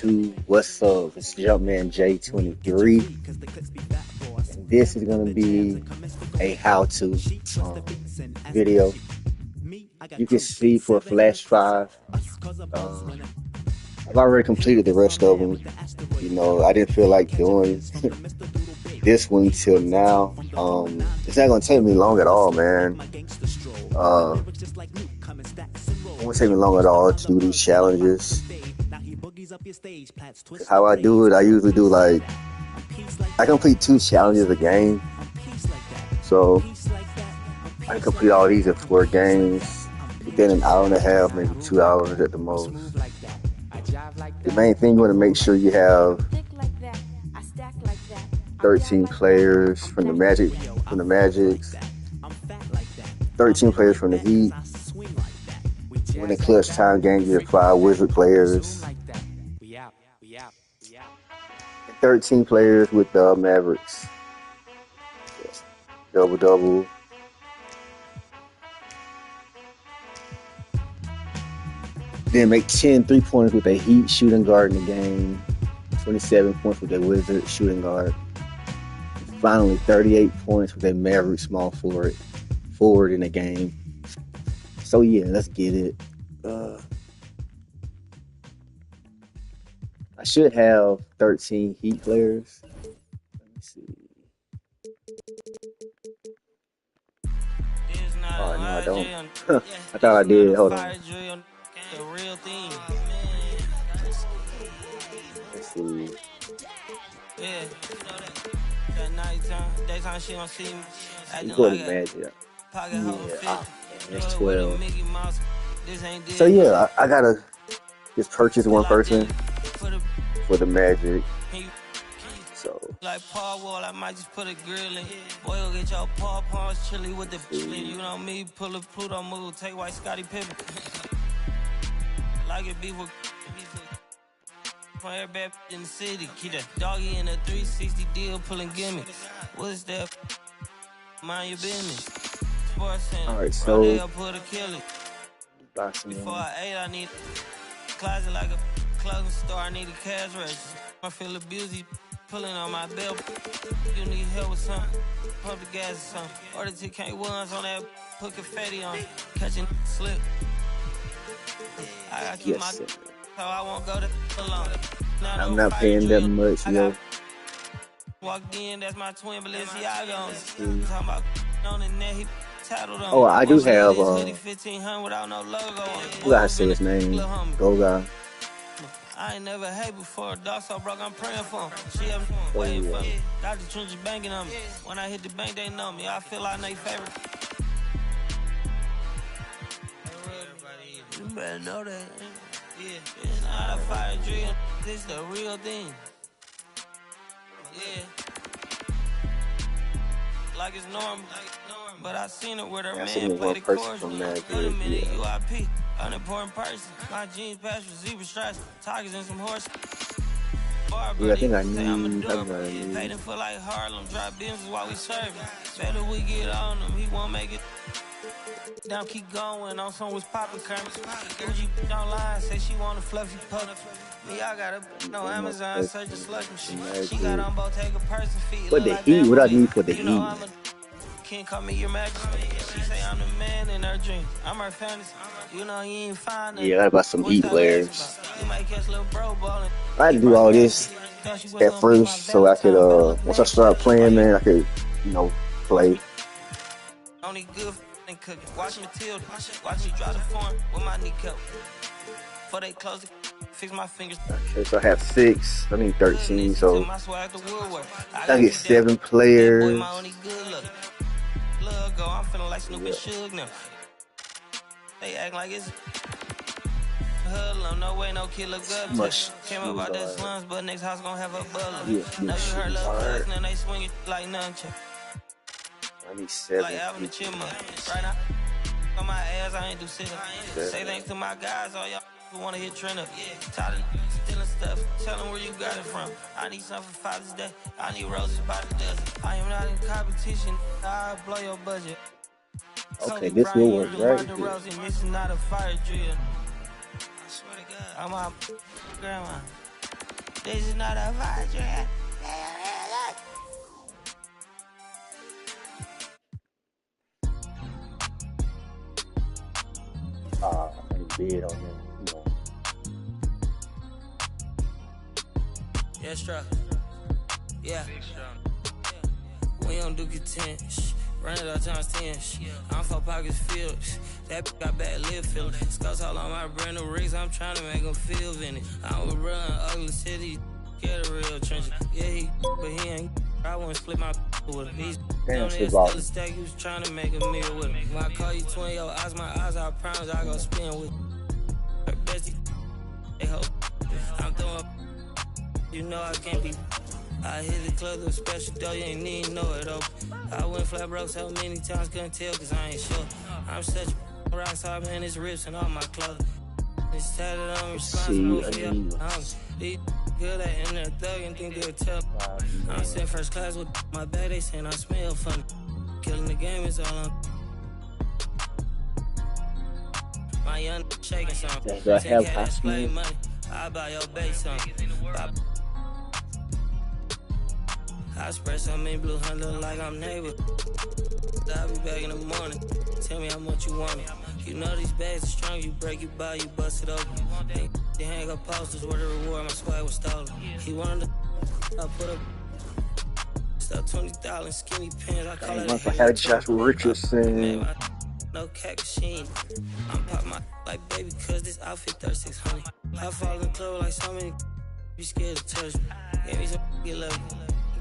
What's up? It's Jumpman J23. This is gonna be a how-to video. You can see for Flash 5, I've already completed the rest of them. I didn't feel like doing this one till now. It's not gonna take me long at all, man. It won't take me long at all to do these challenges. How I do it, I usually do I complete 2 challenges a game. So I can complete all these in 4 games within an hour and a half, maybe 2 hours at the most. The main thing, you want to make sure you have 13 players from the Magics, 13 players from the Heat. When in clutch time games, you have 5 Wizard players, 13 players with the Mavericks. Double. Then make 10 3-pointers with a Heat shooting guard in the game. 27 points with a Wizard shooting guard. Finally, 38 points with a Maverick small forward in the game. So yeah, let's get it. I should have 13 Heat players. Let me see. Oh no, I don't. I thought I did. Hold on. Let's see. You go to Magic. Yeah, that's 12. So yeah, I gotta just purchase one person for the Magic. So like Paul Wall, I might just put a grill in. Boy, you'll get your paw paws chili with the chili. You know me, pull a Pluto move, take white Scotty Pippen. Like it beef with from everybody in the city. Keep that doggy in a 360 deal, pulling gimme. What's that? Mind your business. Alright, so before I ate, I need a closet like a clothing store. I need a cash register. I feel abused, pulling on my belt. You need help with something, pump the gas or something. Order TK1s on that, put confetti on, catching slip. I gotta keep my so I won't go to alone. I'm not paying that much, yo. Walked in, that's my twin Balenciaga. Talking about on the net, he tattled on. Oh, I do have you gotta say his name. Go guy. I ain't never had before. Dog so broke, I'm praying for him. She have waiting for me. Dr. Trench banking on me. When I hit the bank, they know me. I feel like they favorite. You better know that. Yeah, it's not a fire drill. This the real thing. Yeah. Like it's normal. But I seen it where their man played the chorus. Another minute UIP. Unimportant person. My jeans patch with zebra stripes. Tigers and some horse. Yeah, I think I need. Paid him for like Harlem. Drop beams while we serving. Better we get on him. He won't make it. Now keep going on some was poppin' Kermit. Uji online say she want a fluffy pup. Me, I got no Amazon search a slush machine. She got on both take a person feet. But the Heat, what I need for the Heat? Can't call me your majesty. She say I'm the man in her dream. I'm her fantasy. You know he ain't fine. Yeah, I got about some Heat players. I had to do all this at first so I could once I start playing, man, I could play. Only good cooking. Watch Matilda. Watch me drop the form with my kneecap. Before they close it, fix my fingers. Okay, so I have 6. I need 13, so I get 7 players. I'm feeling like Snoop and Suge now. They act like it's no way, no kid look good. Came up out that slums, but next house gonna have a butler. Now you heard love plus, now they swing it like nunchuck. I need 7. Like having a chipmunk. Right now, on my ass, I ain't do sit up. Say thanks to my guys, all y'all who wanna hit trend up. Tired of stealing stuff. Tell them where you got it from. I need something for Father's Day. I need roses by the dozen. I am not in competition. I'll blow your budget. Okay, this will work right here. This is not a fire drill. I swear to God. I'm my grandma. This is not a virgin. And bid on them, you know. Yeah, struck. Yeah. We don't do content. Run it out times 10. I'm 4 pockets filled. That got bad lip filler. Scouts all on my brand new rigs. I'm trying to make them feel vintage. I would run ugly city. Get a real trench. Yeah, but he ain't. I wouldn't split my with him. He's down there still a stack. He was trying to make a meal with him. When I call you twin, your eyes, my eyes, I promise I go spin with her bestie. Hey, ho. I'm throwing. You know I can't be. I hit the club with a special dough, you ain't even know it open. I went flat broke so many times, couldn't tell cause I ain't sure. I'm such a rock star, man, it's rips and all my clothes. It's tatted on, responsible for your homies. These good at in there thugging, think they'll tell. I'm sitting first class with my bag, they saying I smell funny. Killing the game is all on. My young shaking something. Do I have high money. I buy your base something. I spread so many blue hunt look like I'm neighbor. I'll be back in the morning. Tell me how much you want it. You know these bags are strong. You break, you buy, you bust it open. They hang up posters where the reward my swag was stolen. He wanted to I put up stuff $20 skinny pants. I call it a had Josh Richardson. No cat machine. I'm pop my like baby cause this outfit 3600. I fall in the club like so many be scared to touch me. Give me some get lucky.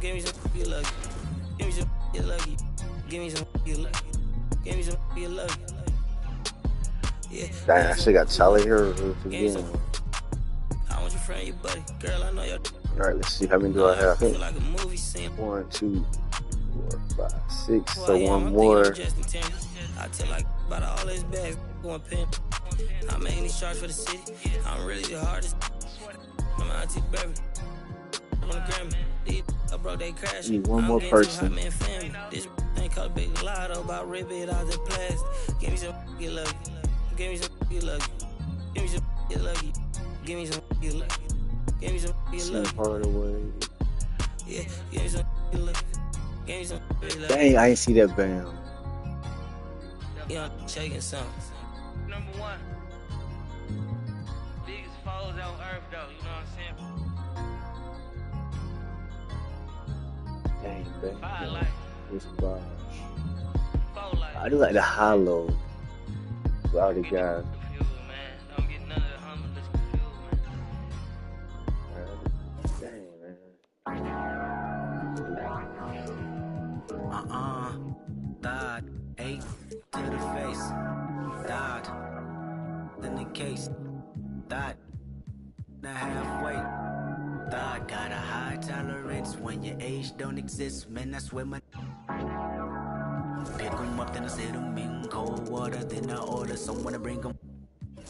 Give me some get lucky. Give me some get lucky. Give me some get lucky. Give me some get lucky. Yeah. Dang, I still got Charlie here again. I want your friend, your buddy. Girl, I know you're. Alright, let's see how many do I have. I feel like a movie scene. 1, 2, 4, 5, 6. So one more. I tell like about all these bags going pin. I'm making these charts for the city. I'm really the hardest. I'm auntie baby. I'm on the Grammy. I broke they crash. Need one more person. This ain't called a big lotto about rip it out the plastic. Give me some get lucky. Give me some get lucky. Give me some get lucky. Give me some get lucky. Give me some get lucky. Yeah, give me some get lucky. Give me some get lucky. Dang, I ain't see that band. Young shaking something. Number 1. Biggest foes on earth though, you know what I'm saying? Dang, man. I do like the hollow. All the guys. Don't get none of the humblest confused, man. Dang, man. Died. 8 to the face. Died. Then the case. Died. Now halfway. Died. Got a high tolerance when your age don't exist. Man, I swear my. Pick 'em up, then I sit 'em in cold water. Then I order someone to bring 'em.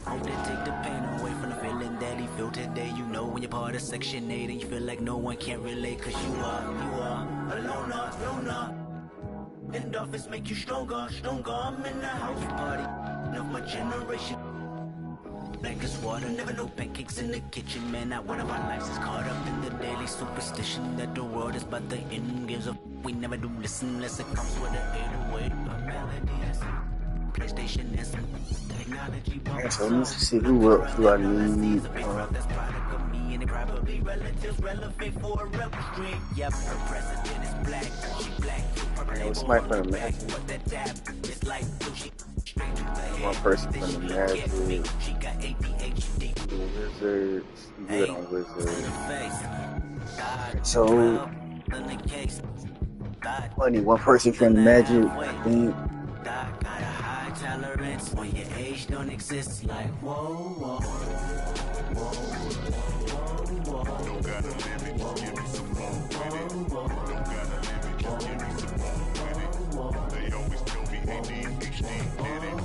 Hope they take the pain away from the feeling that he felt today. You know when you're part of Section 8 and you feel like no one can relate. Cause you are a loner. Endorphins make you stronger. I'm in the house party of my generation. Blank as water, never no pancakes in the kitchen. Man, not one of our lives is caught up in the daily superstition that the world is but the end gives up. We never do listen unless it comes with an 808. A melody is PlayStation is technology. So let's see who else do I need. That's product of me and it probably relatives relevant for a rebel stream. Yep, her president is black. She black. What's my friend, man? One person from the Magic. Wizards. Good on Wizards. So, I need one person from the Magic, I think. Tolerance when your age don't exist. Like whoa. Don't gotta live it, give me some more with it. Don't gotta live it, give me some more with it. They always tell me ADHD did it.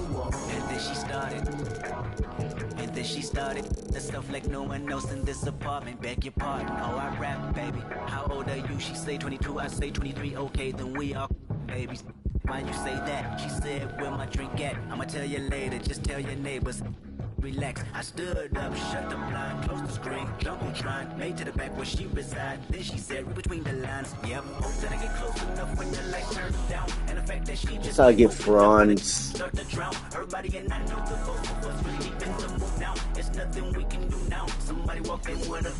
And then she started. The stuff like no one else in this apartment. Beg your pardon. Oh, I rap, baby. How old are you? She say 22, I say 23. Okay, then we are babies. Why you say that? She said, where my drink at? I'ma tell you later, just tell your neighbors. Relax, I stood up, shut the blind, closed the screen, Jumbotron, made to the back where she reside. Then she said, read between the lines. Yep, hope that I get close enough when the lights turn down. And the fact that she just I get fronts. Start to drown. Her body and I know the both of us really deep in the move now. There's nothing we can do now. Somebody walk in with her.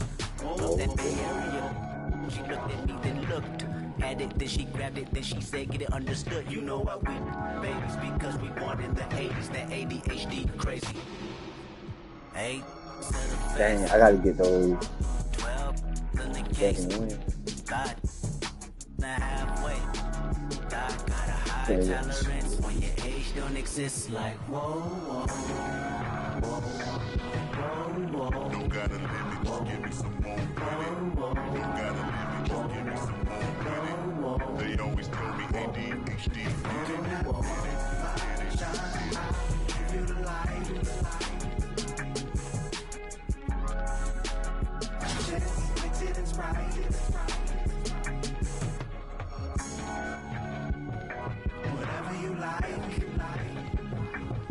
Oh, that Bay Area. She looked at me, then looked at it, then she grabbed it, then she said, get it understood. You know why we babies, because we born in the 80s, that ADHD crazy. Hey, dang, I gotta get those. 12, then the case. God, now halfway. God got a high tolerance when your age don't exist. Like, whoa, whoa, whoa, whoa, whoa. Don't gotta limit, just give me some more credit. Don't gotta limit, just give me some more credit. They always tell me ADHD.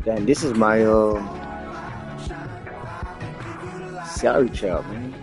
Damn, this is my salary cap, man.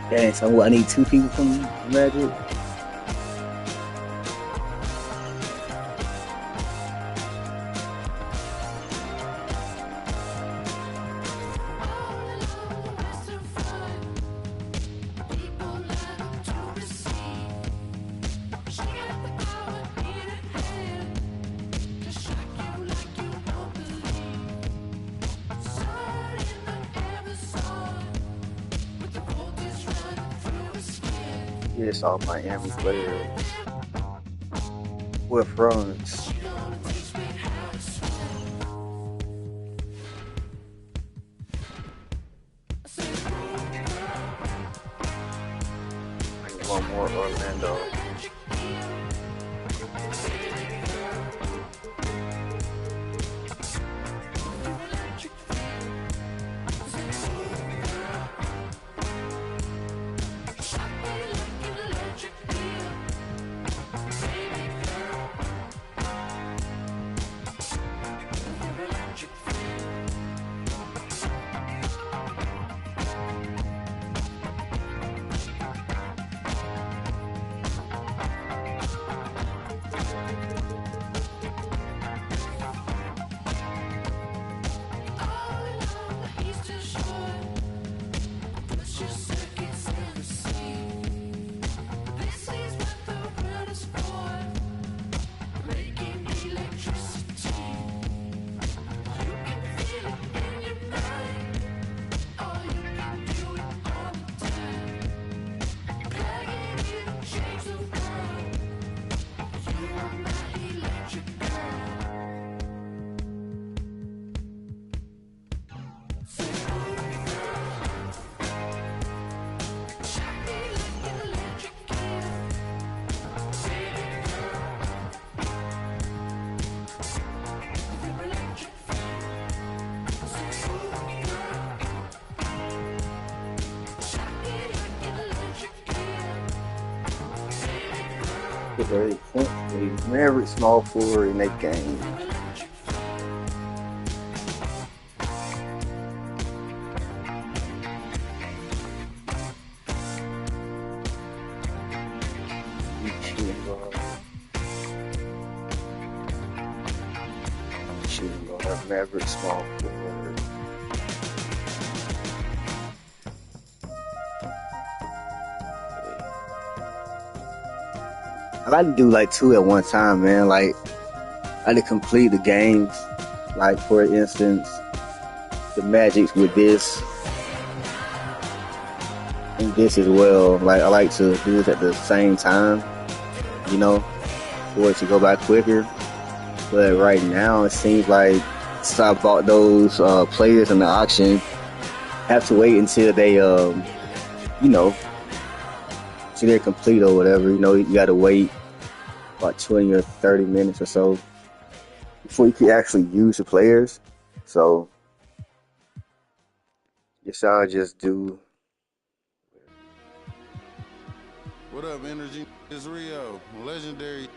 Dang, so what, I need 2 people from Magic? Yes, all Miami players with fronts. One more Orlando. Very point, Maverick small forward in that game. Shooting guard, Maverick small forward. I like to do like 2 at one time, man. Like, I like to complete the games. Like, for instance, the Magic with this. And this as well. Like I like to do this at the same time, you know, for it to go by quicker. But right now, it seems like since I bought those players in the auction, I have to wait until they, you know, till they're complete or whatever. You know, you got to wait about 20 or 30 minutes or so before you can actually use the players. So, guess I'll just do. What up, Energy? It's Rio, legendary.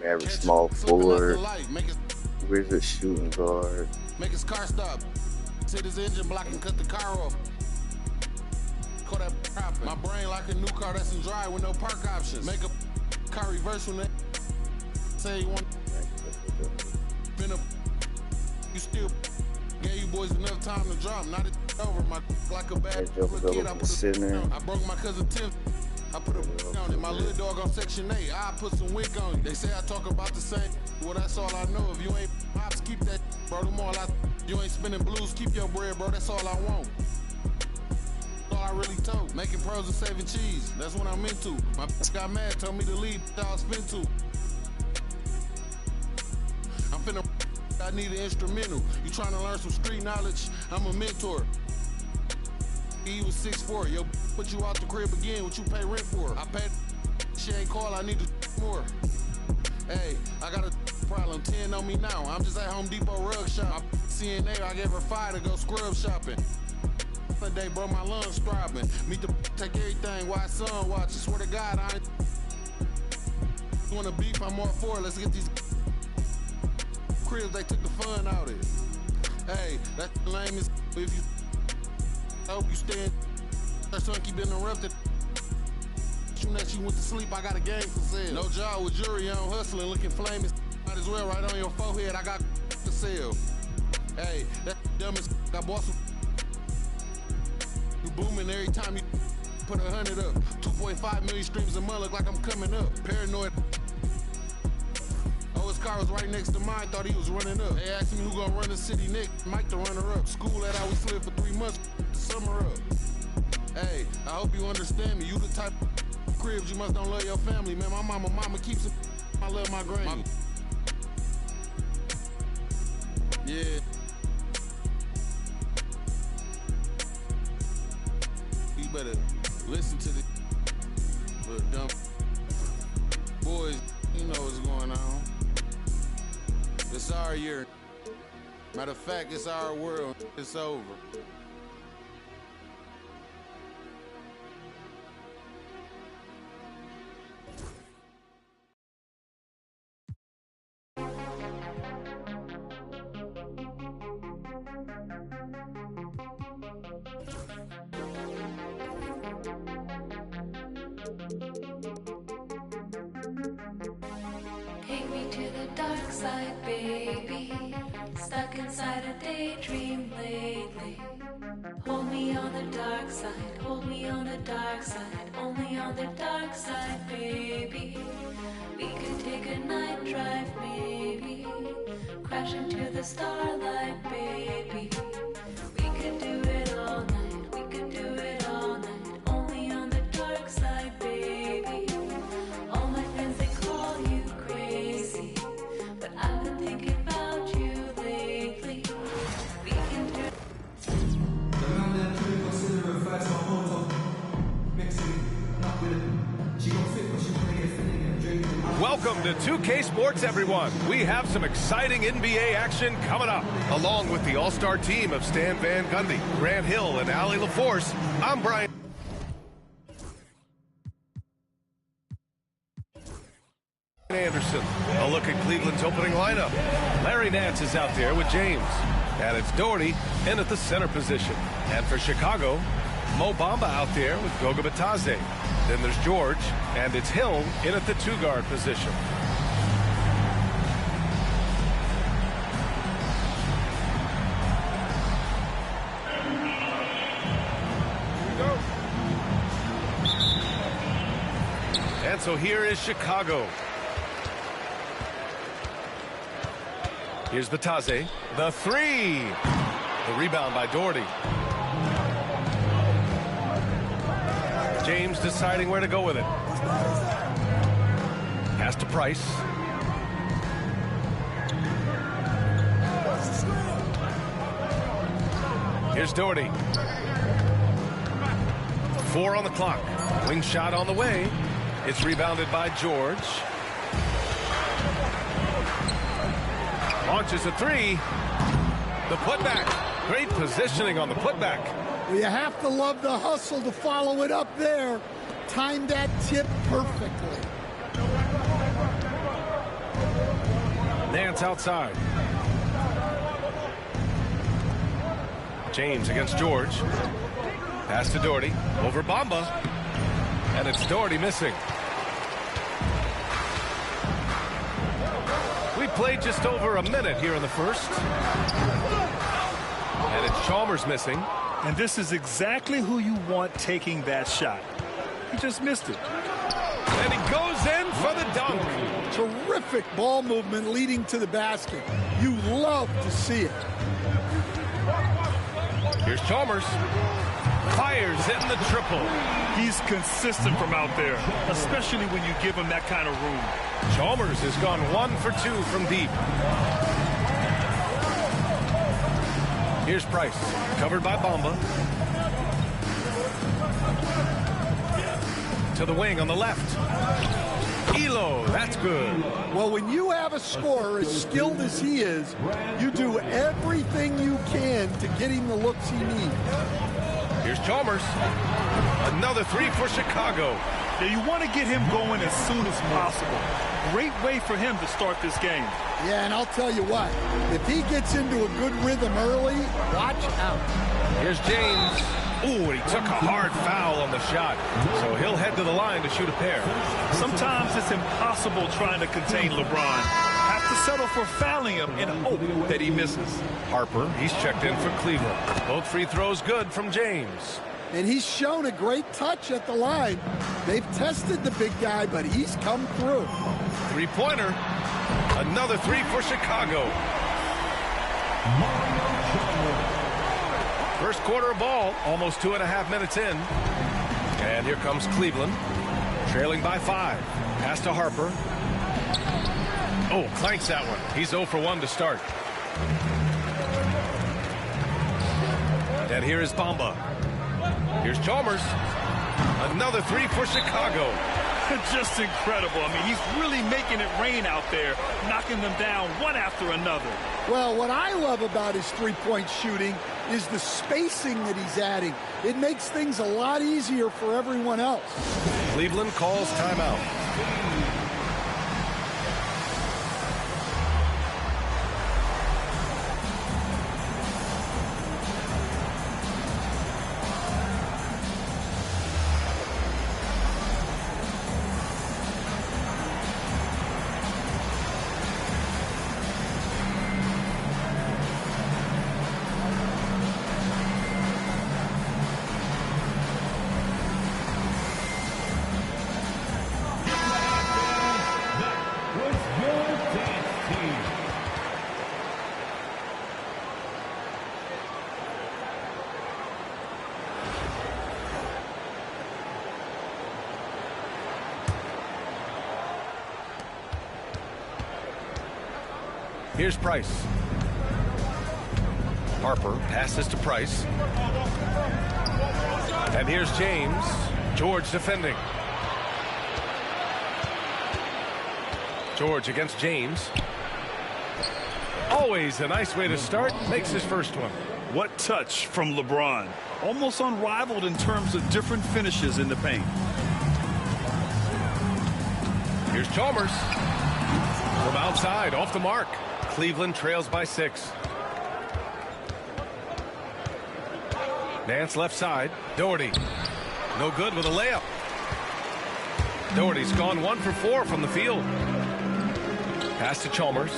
Average small forward, wizard shooting guard. Make his car stop. Hit his engine block and cut the car off. Call that profit. My brain like a new car that's in drive with no park options. Make a car reverse when they say you want. Been up. You still gave you boys enough time to drop. Not it over. My like a bad little kid. I broke my cousin Tim. I put a on it. My little dog on Section 8. I put some wick on it. They say I talk about the same. Well, that's all I know. If you ain't pops, keep that, bro. Them all you ain't spinning blues, keep your bread, bro. That's all I want. That's all I really told. Making pros and saving cheese. That's what I'm into. My got mad, told me to leave. I'll spin to. I'm finna. I need an instrumental. You trying to learn some street knowledge? I'm a mentor. He was 6'4", yo, put you out the crib again, what you pay rent for? I paid, she ain't call, I need more. Hey, I got a problem, 10 on me now. I'm just at Home Depot rug shop. CNA, I gave her 5 to go scrub shopping. One day, bro, my lungs throbbing. Meet the take everything, watch son watch. I swear to God, I ain't wanna beef, I'm all for it. Let's get these cribs, they took the fun out of it. Hey, that's the lame as if you I hope you stay in. Her son keep interrupted. Soon as she went to sleep, I got a game for sale. No job with jury on hustling, looking flaming. Might as well right on your forehead. I got for sale. Hey, that dumbest. I bought some. You booming every time you put 100 up. 2.5 million streams a month. Look like I'm coming up. Paranoid. Oh, his car was right next to mine. Thought he was running up. They asked me who gonna run the city next. Mike the runner up. School that I was slid for 3 months. Summer up. Hey, I hope you understand me. You the type of cribs you must don't love your family, man. My mama keeps it. I love my granny. Yeah. You better listen to the little dumb boys. You know what's going on. It's our year. Matter of fact, it's our world. It's over. Take me to the dark side, baby. Stuck inside a daydream lately. Hold me on the dark side, hold me on the dark side. Only on the dark side, baby. We could take a night drive, maybe. Crash into the starlight, baby. We could do it all night, we could do it all night. Only on the dark side, baby. All my friends, they call you crazy, but I've been thinking about you lately. We can do Welcome to 2K Sports, everyone. We have some exciting NBA action coming up. Along with the all-star team of Stan Van Gundy, Grant Hill, and Allie LaForce, I'm Brian Anderson. A look at Cleveland's opening lineup. Larry Nance is out there with James. And it's Doherty in at the center position. And for Chicago, Mo Bamba out there with Goga Bitadze. Then there's George, and it's Hill in at the two-guard position. And so here is Chicago. Here's Bitadze. The three. The rebound by Doherty. James deciding where to go with it. Pass to Price. Here's Doherty. 4 on the clock. Wing shot on the way. It's rebounded by George. Launches a 3. The putback. Great positioning on the putback. Well, you have to love the hustle to follow it up there. Timed that tip perfectly. Nance outside. James against George. Pass to Doherty. Over Bamba. And it's Doherty missing. We played just over a minute here in the first. And it's Chalmers missing. And this is exactly who you want taking that shot. He just missed it. And he goes in for the dunk. Terrific ball movement leading to the basket. You love to see it. Here's Chalmers. Fires in the triple. He's consistent from out there, especially when you give him that kind of room. Chalmers has gone 1 for 2 from deep. Here's Price. Covered by Bamba. To the wing on the left. Elo, that's good. Well, when you have a scorer as skilled as he is, you do everything you can to get him the looks he needs. Here's Chalmers. Another 3 for Chicago. Yeah, you want to get him going as soon as possible. Great way for him to start this game. Yeah, and I'll tell you what, if he gets into a good rhythm early, watch out. Here's James. Ooh, and he took a hard foul on the shot. So he'll head to the line to shoot a pair. Sometimes it's impossible trying to contain LeBron. Have to settle for fouling him and hope that he misses. Harper, he's checked in for Cleveland. Both free throws good from James. And he's shown a great touch at the line. They've tested the big guy, but he's come through. Three-pointer. Another 3 for Chicago. First quarter of ball, almost 2.5 minutes in. And here comes Cleveland, trailing by 5. Pass to Harper. Oh, clanks that one. He's 0 for 1 to start. And here is Bamba. Here's Chalmers. Another 3 for Chicago. Just incredible. I mean, he's really making it rain out there, knocking them down one after another. Well, what I love about his three-point shooting is the spacing that he's adding. It makes things a lot easier for everyone else. Cleveland calls timeout. Here's Price. Harper passes to Price. And here's James. George defending. George against James. Always a nice way to start. Makes his first one. What touch from LeBron. Almost unrivaled in terms of different finishes in the paint. Here's Chalmers. From outside, off the mark. Cleveland trails by 6. Nance left side. Doherty. No good with a layup. Doherty's gone 1 for 4 from the field. Pass to Chalmers.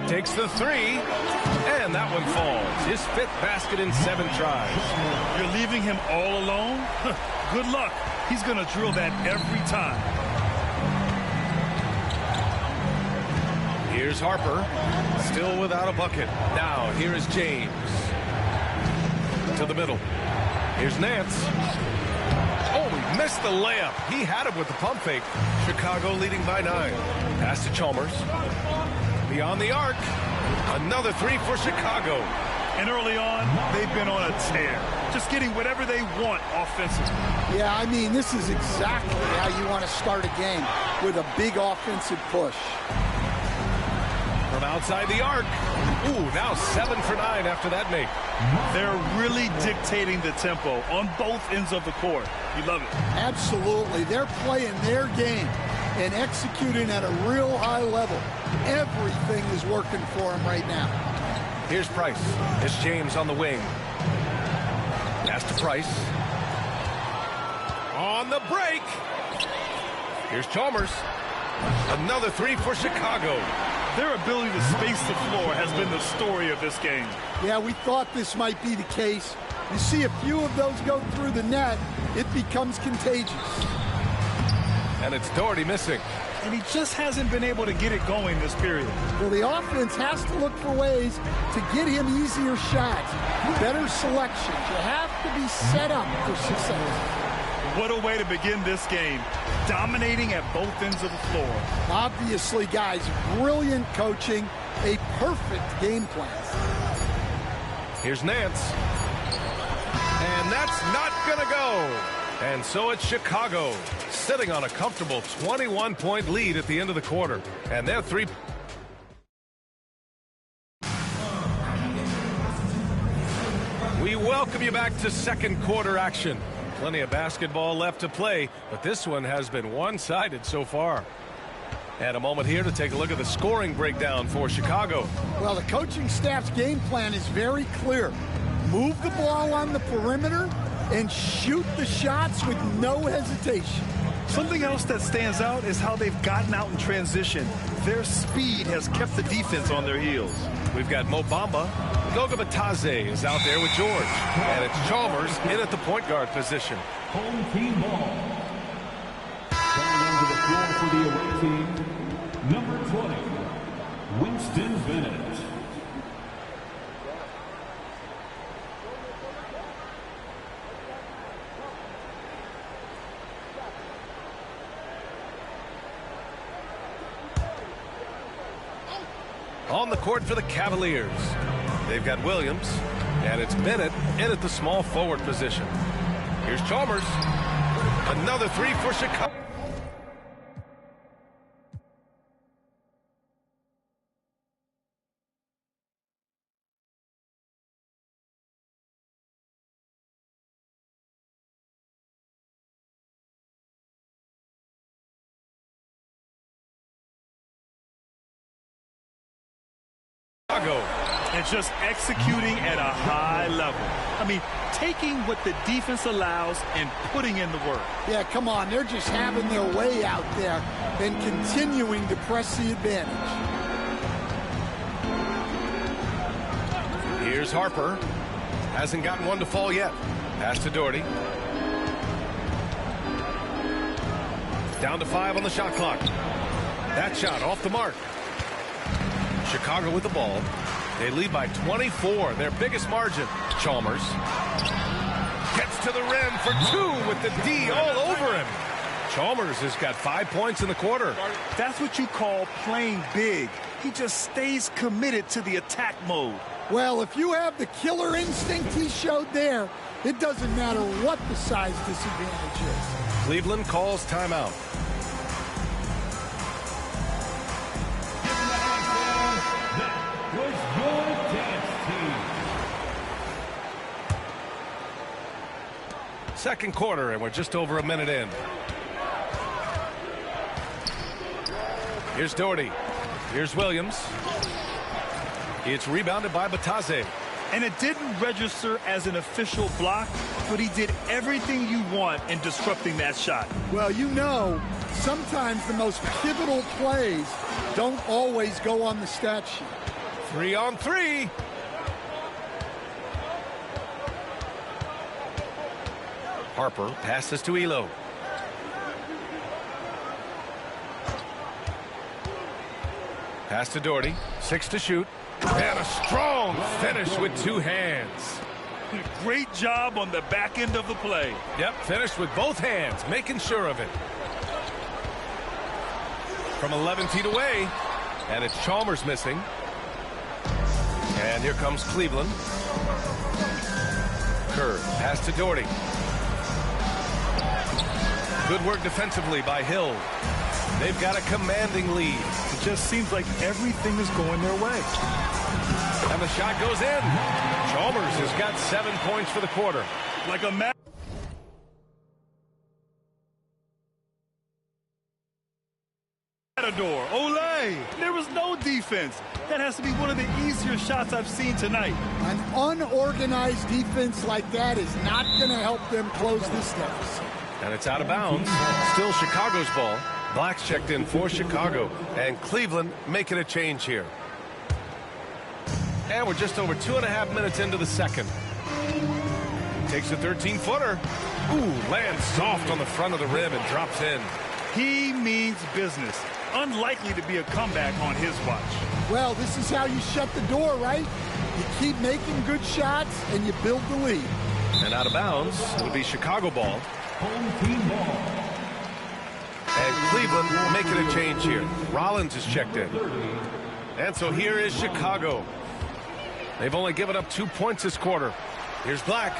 Takes the 3. And that one falls. His 5th basket in 7 tries. You're leaving him all alone? Good luck. He's going to drill that every time. Here's Harper, still without a bucket. Now, here is James. to the middle. Here's Nance. Oh, he missed the layup. He had it with the pump fake. Chicago leading by 9. Pass to Chalmers. Beyond the arc. Another three for Chicago. And early on, they've been on a tear. Just getting whatever they want offensively. Yeah, I mean, this is exactly how you want to start a game, with a big offensive push. From outside the arc. Ooh, now 7 for 9 after that make. They're really dictating the tempo on both ends of the court. You love it. Absolutely. They're playing their game and executing at a real high level. Everything is working for them right now. Here's Price. It's James on the wing. Pass to Price. On the break. Here's Chalmers. Another three for Chicago. Their ability to space the floor has been the story of this game. Yeah, we thought this might be the case. You see a few of those go through the net, it becomes contagious. And it's Doherty missing. And he just hasn't been able to get it going this period. Well, the offense has to look for ways to get him easier shots, better selections. You have to be set up for success. What a way to begin this game, dominating at both ends of the floor. Obviously, guys, brilliant coaching, a perfect game plan. Here's Nance. And that's not going to go. And so it's Chicago, sitting on a comfortable 21-point lead at the end of the quarter. And they're three. We welcome you back to second quarter action. Plenty of basketball left to play, but this one has been one-sided so far. And a moment here to take a look at the scoring breakdown for Chicago. Well, the coaching staff's game plan is very clear. Move the ball on the perimeter and shoot the shots with no hesitation. Something else that stands out is how they've gotten out in transition. Their speed has kept the defense on their heels. We've got Mo Bamba. Goga Batadze is out there with George. And it's Chalmers in at the point guard position. Home team ball. Coming onto the floor for the away team, number 20, Winston Bennett. On the court for the Cavaliers. They've got Williams, and it's Bennett in at the small forward position. Here's Chalmers. Another three for Chicago. And just executing at a high level. I mean, taking what the defense allows and putting in the work. Yeah, come on. They're just having their way out there and continuing to press the advantage. Here's Harper. Hasn't gotten one to fall yet. Pass to Doherty. Down to 5 on the shot clock. That shot off the mark. Chicago with the ball. They lead by 24, their biggest margin. Chalmers gets to the rim for 2 with the D all over him. Chalmers has got 5 points in the quarter. That's what you call playing big. He just stays committed to the attack mode. Well, if you have the killer instinct he showed there, it doesn't matter what the size disadvantage is. Cleveland calls timeout. Second quarter, and we're just over a minute in. Here's Doherty. Here's Williams. It's rebounded by Batadze. And it didn't register as an official block, but he did everything you want in disrupting that shot. Well, you know, sometimes the most pivotal plays don't always go on the stat sheet. 3 on 3. Harper passes to Elo. Pass to Doherty. 6 to shoot. And a strong finish with 2 hands. Great job on the back end of the play. Yep, finished with both hands, making sure of it. From 11 feet away, and it's Chalmers missing. And here comes Cleveland. Curve, pass to Doherty. Good work defensively by Hill. They've got a commanding lead. It just seems like everything is going their way. And the shot goes in. Chalmers has got 7 points for the quarter. Like a matador. Olay! There was no defense. That has to be one of the easier shots I've seen tonight. An unorganized defense like that is not going to help them close this deficit. And it's out of bounds. Still Chicago's ball. Black's checked in for Chicago. And Cleveland making a change here. And we're just over 2.5 minutes into the second. Takes a 13-footer. Ooh, lands soft on the front of the rim and drops in. He means business. Unlikely to be a comeback on his watch. Well, this is how you shut the door, right? You keep making good shots and you build the lead. And out of bounds, it'll be Chicago ball. Home team ball. And Cleveland making a change here. Rollins is checked in. And so here is Chicago. They've only given up 2 points this quarter. Here's Black.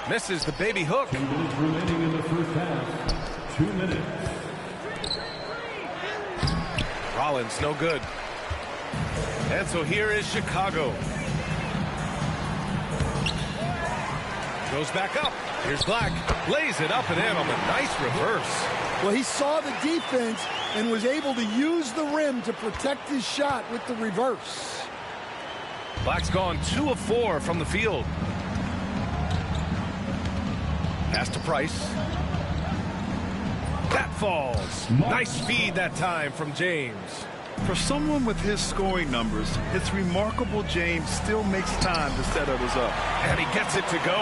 Misses the baby hook. 2 minutes remaining in the first half. 2 minutes. Rollins, no good. And so here is Chicago. Goes back up. Here's Black. Lays it up and in on the nice reverse. Well, he saw the defense and was able to use the rim to protect his shot with the reverse. Black's gone 2 of 4 from the field. Pass to Price. That falls. Nice feed that time from James. For someone with his scoring numbers, it's remarkable James still makes time to set others up. And he gets it to go.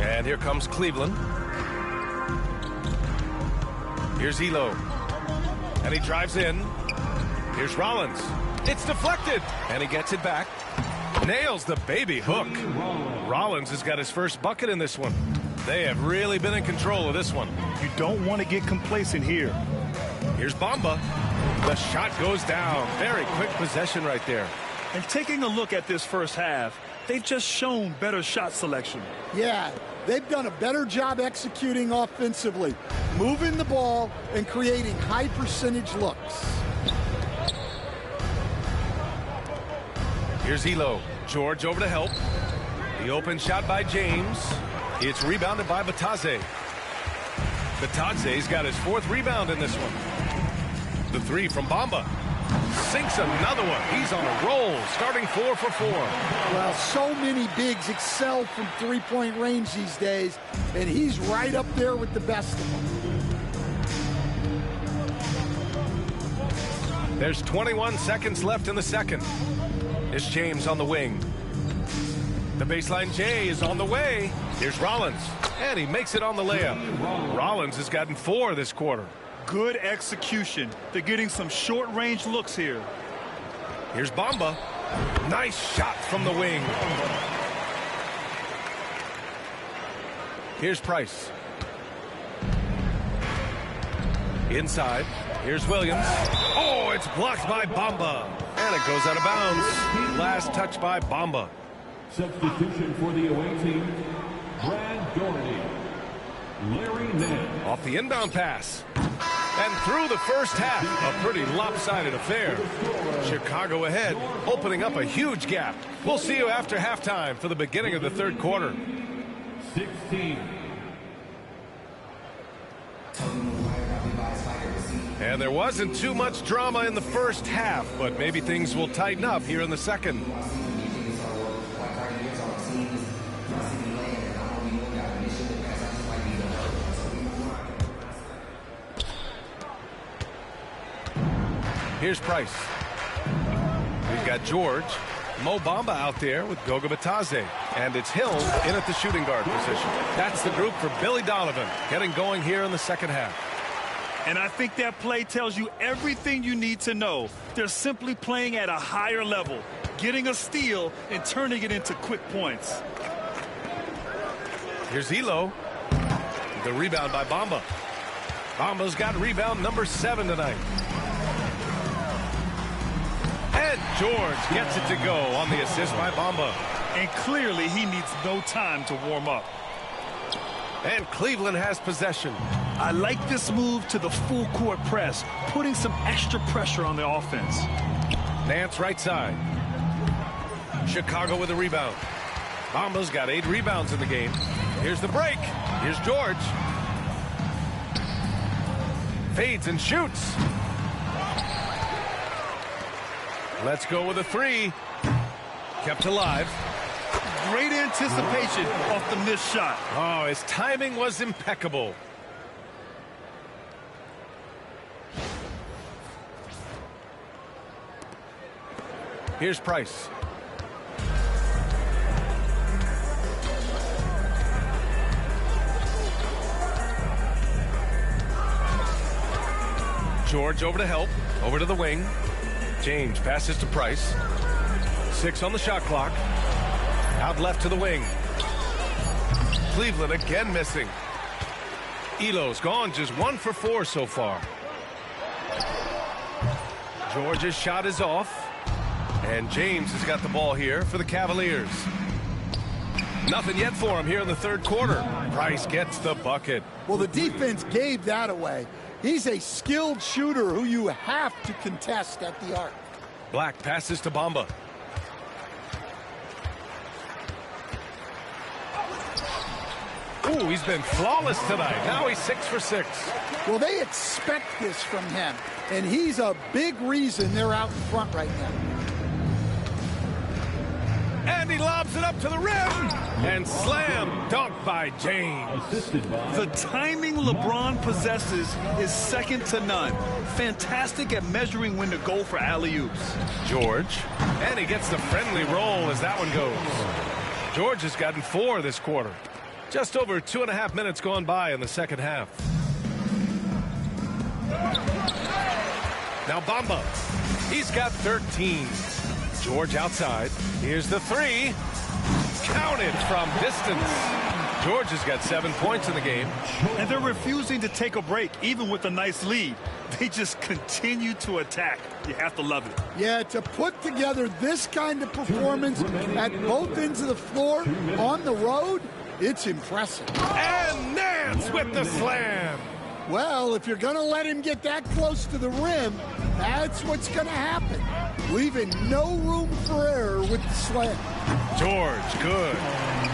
And here comes Cleveland. Here's Elo. And he drives in. Here's Rollins. It's deflected. And he gets it back. Nails the baby hook. Rollins has got his first bucket in this one. They have really been in control of this one. You don't want to get complacent here. Here's Bamba. The shot goes down. Very quick possession right there. And taking a look at this first half, they've just shown better shot selection. Yeah, they've done a better job executing offensively, moving the ball and creating high percentage looks. Here's Elo. George over to help. The open shot by James. It's rebounded by Batadze. Batadze's got his 4th rebound in this one. The 3 from Bamba. Sinks another one. He's on a roll, starting 4 for 4. Well, so many bigs excel from three-point range these days, and he's right up there with the best of them. There's 21 seconds left in the second. It's James on the wing. The baseline J is on the way. Here's Rollins, and he makes it on the layup. Rollins has gotten 4 this quarter. Good execution. They're getting some short-range looks here. Here's Bamba. Nice shot from the wing. Here's Price. Inside. Here's Williams. Oh, it's blocked by Bamba. And it goes out of bounds. Last touch by Bamba. Substitution for the away team, Brad Doherty. Larry Nance. Off the inbound pass. And through the first half, a pretty lopsided affair. Chicago ahead, opening up a huge gap. We'll see you after halftime for the beginning of the third quarter. 16. And there wasn't too much drama in the first half, but maybe things will tighten up here in the second. Here's Price. We've got George. Mo Bamba out there with Goga Batadze. And it's Hill in at the shooting guard position. That's the group for Billy Donovan getting going here in the second half. And I think that play tells you everything you need to know. They're simply playing at a higher level, getting a steal and turning it into quick points. Here's Elo. The rebound by Bamba. Bamba's got rebound number 7 tonight. And George gets it to go on the assist by Bamba. And clearly he needs no time to warm up. And Cleveland has possession. I like this move to the full court press, putting some extra pressure on the offense. Nance right side. Chicago with a rebound. Bamba's got 8 rebounds in the game. Here's the break. Here's George. Fades and shoots. Let's go with a 3. Kept alive. Great anticipation off the missed shot. Oh, his timing was impeccable. Here's Price. George over to help. Over to the wing. James passes to Price. 6 on the shot clock. Out left to the wing. Cleveland again missing. Elo's gone just 1 for 4 so far. George's shot is off. And James has got the ball here for the Cavaliers. Nothing yet for him here in the third quarter. Price gets the bucket. Well, the defense gave that away. He's a skilled shooter who you have to contest at the arc. Black passes to Bamba. Ooh, he's been flawless tonight. Now he's 6 for 6. Well, they expect this from him, and he's a big reason they're out in front right now. And he lobs it up to the rim. And slam dunk by James. The timing LeBron possesses is second to none. Fantastic at measuring when to go for alley-oops. George. And he gets the friendly roll as that one goes. George has gotten 4 this quarter. Just over 2.5 minutes gone by in the second half. Now Bamba. He's got 13. George outside. Here's the 3. Counted from distance. George has got 7 points in the game. And they're refusing to take a break, even with a nice lead. They just continue to attack. You have to love it. Yeah, to put together this kind of performance at both ends of the floor on the road, it's impressive. And Nance with the slam. Well, if you're going to let him get that close to the rim, that's what's going to happen. Leaving no room for error with the slam. George, good.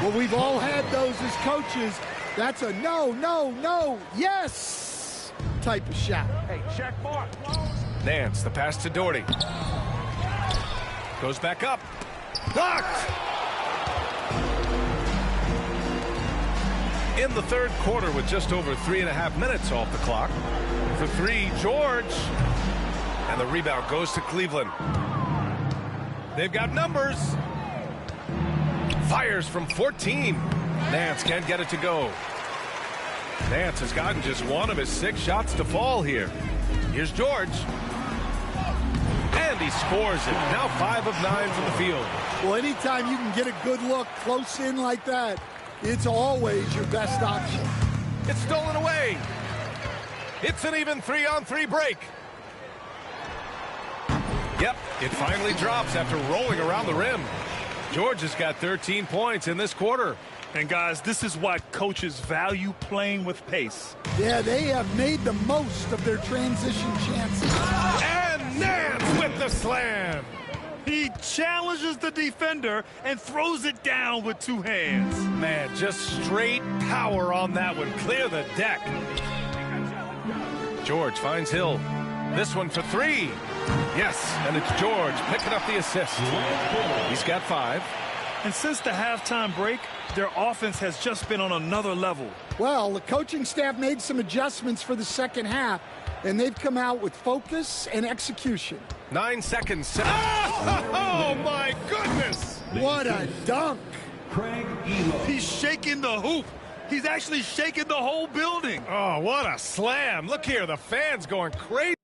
Well, we've all had those as coaches. That's a no, no, no, yes type of shot. Hey, check mark. Nance, the pass to Doherty. Goes back up. Blocked. In the third quarter with just over 3.5 minutes off the clock. For 3, George. And the rebound goes to Cleveland. They've got numbers. Fires from 14. Nance can't get it to go. Nance has gotten just 1 of his 6 shots to fall here. Here's George. And he scores it. Now 5 of 9 from the field. Well, anytime you can get a good look close in like that, it's always your best option. It's stolen away. It's an even 3-on-3 break. Yep, it finally drops after rolling around the rim. George has got 13 points in this quarter. And guys, this is why coaches value playing with pace. Yeah, they have made the most of their transition chances. And Nance with the slam. He challenges the defender and throws it down with 2 hands. Man, just straight power on that one. Clear the deck. George finds Hill. This one for 3. Yes, and it's George picking up the assist. He's got 5. And since the halftime break, their offense has just been on another level. Well, the coaching staff made some adjustments for the second half, and they've come out with focus and execution. 9 seconds. Oh, my goodness. What a dunk. He's shaking the hoop. He's actually shaking the whole building. Oh, what a slam. Look here, the fans going crazy.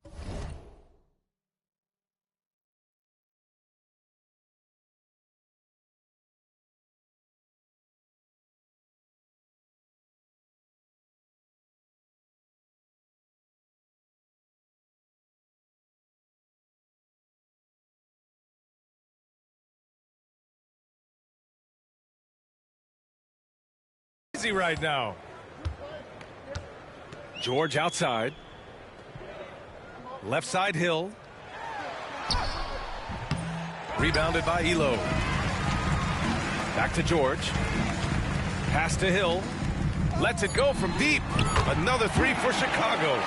Right now. George outside. Left side Hill. Rebounded by Elo. Back to George. Pass to Hill. Lets it go from deep. Another three for Chicago.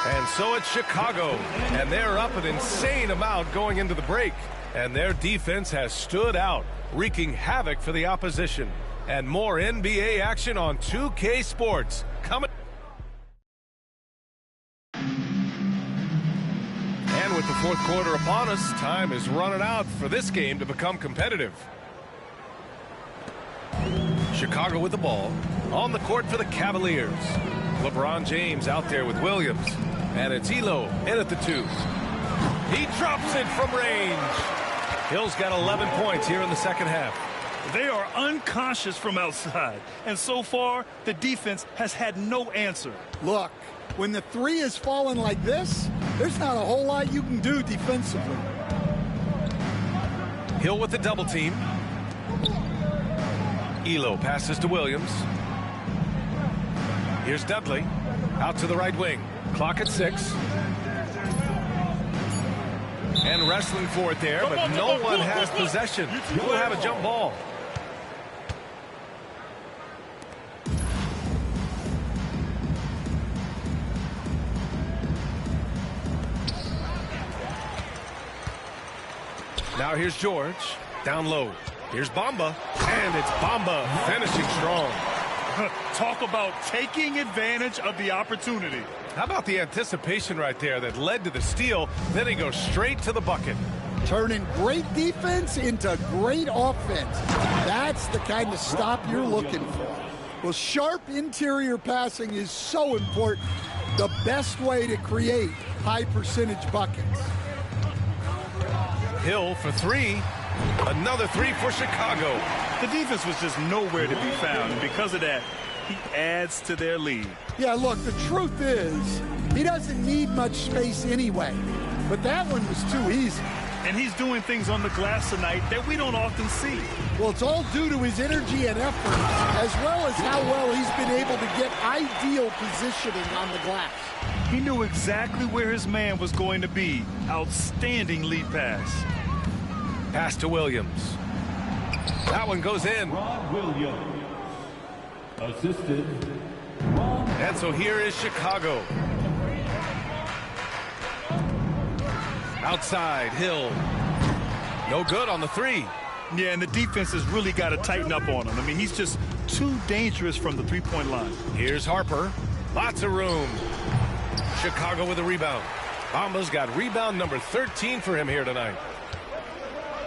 And so it's Chicago, and they're up an insane amount going into the break. And their defense has stood out, wreaking havoc for the opposition. And more NBA action on 2K Sports coming. And with the fourth quarter upon us, time is running out for this game to become competitive. Chicago with the ball on the court for the Cavaliers. LeBron James out there with Williams. And it's Elo in at the 2. He drops it from range. Hill's got 11 points here in the second half. They are unconscious from outside. And so far, the defense has had no answer. Look, when the 3 is falling like this, there's not a whole lot you can do defensively. Hill with the double team. Elo passes to Williams. Here's Dudley out to the right wing. Clock at 6. And wrestling for it there, but no one has possession. We'll have a jump ball. Now here's George. Down low. Here's Bamba. And it's Bamba finishing strong. Talk about taking advantage of the opportunity. How about the anticipation right there that led to the steal? Then he goes straight to the bucket. Turning great defense into great offense. That's the kind of stop you're looking for. Well, sharp interior passing is so important. The best way to create high percentage buckets. Hill for 3. Another 3 for Chicago. The defense was just nowhere to be found, and because of that, he adds to their lead. Yeah, look, the truth is, he doesn't need much space anyway. But that one was too easy. And he's doing things on the glass tonight that we don't often see. Well, it's all due to his energy and effort, as well as how well he's been able to get ideal positioning on the glass. He knew exactly where his man was going to be. Outstanding lead pass. Pass to Williams. That one goes in. Ron Williams. Assisted. Ron. And so here is Chicago. Outside, Hill. No good on the 3. Yeah, and the defense has really got to tighten up on him. I mean, he's just too dangerous from the three-point line. Here's Harper. Lots of room. Chicago with a rebound. Bamba's got rebound number 13 for him here tonight.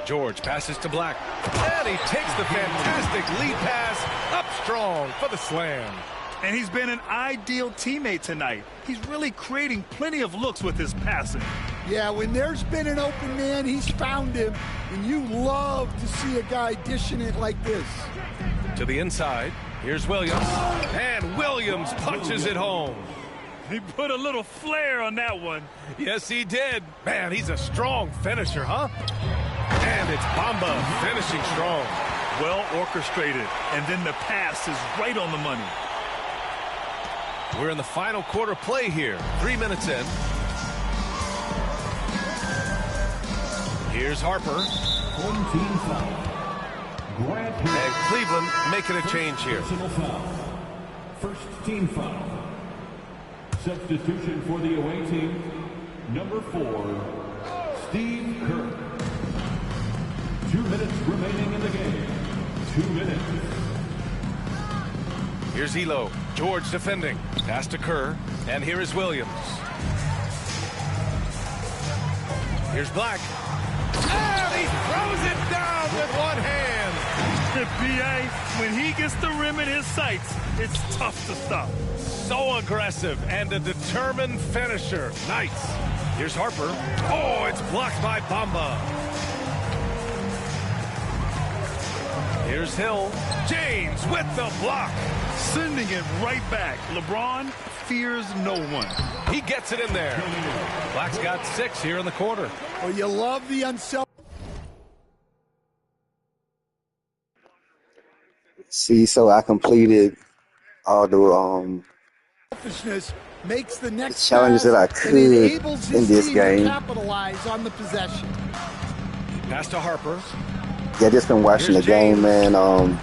George passes to Black. And he takes the fantastic lead pass up strong for the slam. And he's been an ideal teammate tonight. He's really creating plenty of looks with his passing. Yeah, when there's been an open man, he's found him. And you love to see a guy dishing it like this. To the inside. Here's Williams. And Williams punches it home. He put a little flair on that one. Yes, he did. Man, he's a strong finisher, huh? And it's Bamba finishing strong. Well orchestrated. And then the pass is right on the money. We're in the final quarter play here. 3 minutes in. Here's Harper. And Cleveland making a change here. First team foul. Substitution for the away team. Number 4, Steve Kerr. 2 minutes remaining in the game. 2 minutes. Here's Elo. George defending. Pass to Kerr. And here is Williams. Here's Black. And he throws it down with one hand. The PA, when he gets the rim in his sights, it's tough to stop. So aggressive and a determined finisher. Nice. Here's Harper. Oh, it's blocked by Bamba. Here's Hill. James with the block. Sending it right back. LeBron fears no one. He gets it in there. Black's got 6 here in the quarter. Well, you love the unselfish. See, so I completed all the Selfishness makes the next challenges that I pass could and enables his in this team game. to capitalize on the possession. Pass to Harper. Yeah, just been watching Here's the game, James. man.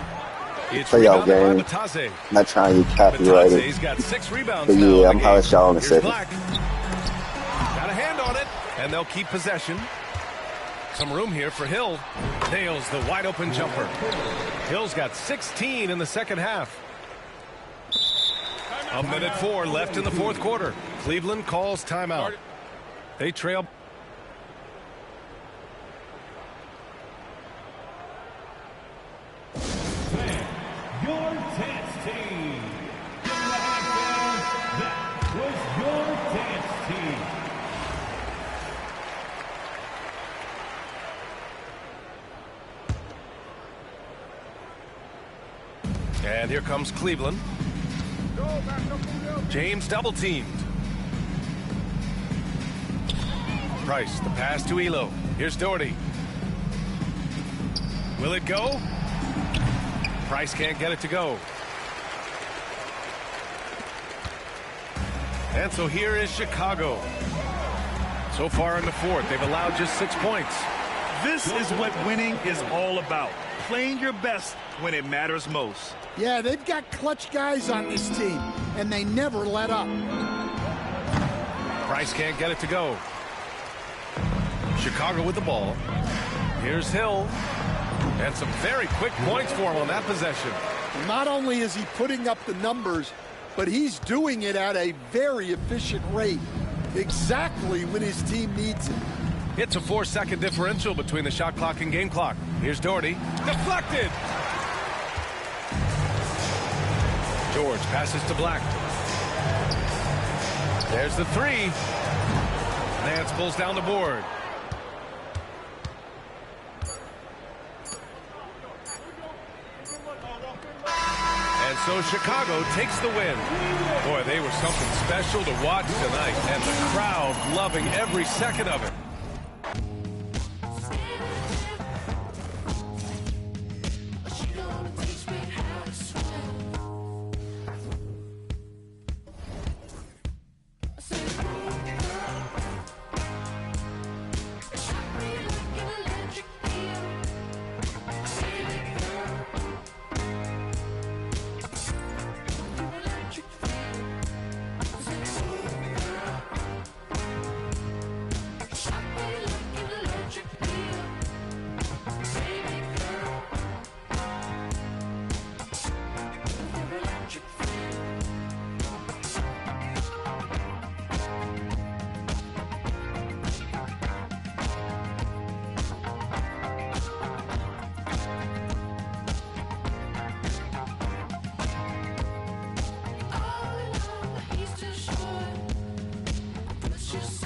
It's Playoff rebounded game. by Matase. Not trying to be copyrighted. Matase's got 6 rebounds But now yeah, in I'm the holler game. at y'all in a Here's second. Black. Got a hand on it, and they'll keep possession. Some room here for Hill. Nails the wide open jumper. Hill's got 16 in the second half. 1:04 left in the fourth quarter. Cleveland calls timeout. They trail. Your dance team. Give them a hand, fans. That was your dance team. And here comes Cleveland. James double teamed. Price, the pass to Elo. Here's Doherty. Will it go? Price can't get it to go. And so here is Chicago. So far in the fourth, they've allowed just 6 points. This is what winning is all about. Playing your best when it matters most. Yeah, they've got clutch guys on this team, and they never let up. Price can't get it to go. Chicago with the ball. Here's Hill. And some very quick points for him on that possession. Not only is he putting up the numbers, but he's doing it at a very efficient rate, exactly when his team needs it. It's a 4-second differential between the shot clock and game clock. Here's Doherty. Deflected. George passes to Black. There's the 3. Nance pulls down the board. And so Chicago takes the win. Boy, they were something special to watch tonight, and the crowd loving every second of it. Just